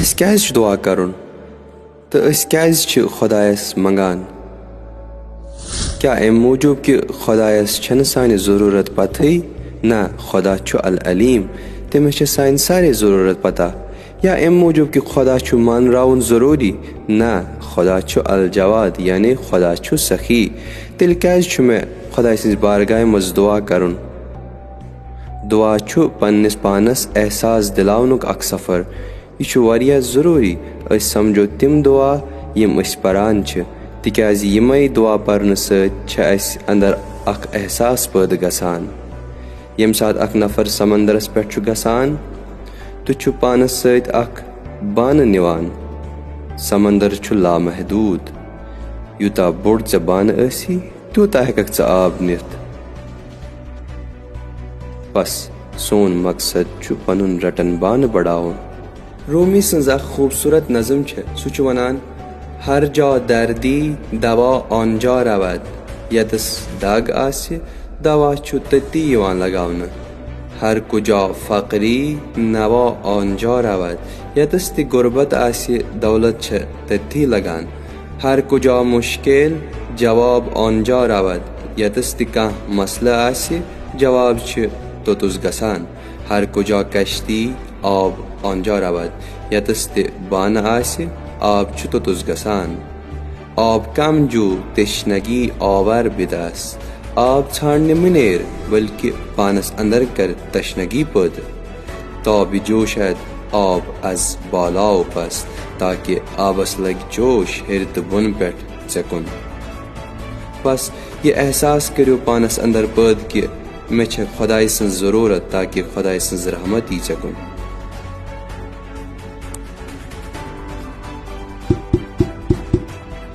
अस क्या दुआ करुन तो अस क्या खुदायस मंगान? क्या अम मूजूब कि खुदायस छन सानि ज़रूरत पतई? ना, खुदा छु अल अलीम, तमिस सानि सारे ज़रूरत पता। या अम मूजूब कि खुदा छु मानराउन ज़रूरी? ना, खुदा छु अल जवाद यानी खुदा छु सखी। तेल क्या छु मे खुदा सज बारगाह मज दुआ करुन? दुआ छु पन्निस पानस एहसास दिलावनुक अक सफ़र। यह वारिया ज़रूरी अस समझो तिम दुआ यम अस परान छ, तिक्याज़ यमै दुआ पर्न सत अस अंदर अक एहसास पैदा गसान। यम सात अक नफर समंदरस पे छु गसान तो छु पानस सत अक बान निवान। समंदर छु लामहदूद, यूता बोड़ चे बान असी तूता हेकक चे आब नित। बस सोन मकसद छु पनुन रटन बान बढ़ावन। रूमी सज खूबसूरत नज़म छे, सु छु वनान हर जा दर्दी दवा आंजा रवद, यतस दाग आसे दवा छु तती यवान लगावन। हर कुजा फकरी नवा आंजा रवद, यतस ति गुरबत आसे दौलत छे तती लगान। हर कुजा मुश्किल जवाब आंजा रवद, यतस ति काह मसला आसे जवाब छे तोतुस गसान। हर कुजा कश्ती आब आंजा रवद, यतस ति बान आसे आब छु तोतुस गसान। आब कम जू तशनगी आवर बिदस, आब छाड़ने मिनेर बल्कि पानस अंदर कर तशनगी पद। ताब जोशद आब अज बालाओ पस, ताकि आबस लग जोश हिरत बुन पेट चकुन। बस ये एहसास करो पानस अंदर पद कि मे खुदाई सज ज़रूरत, ताकि खुदाई सज रहमत ही चकुन।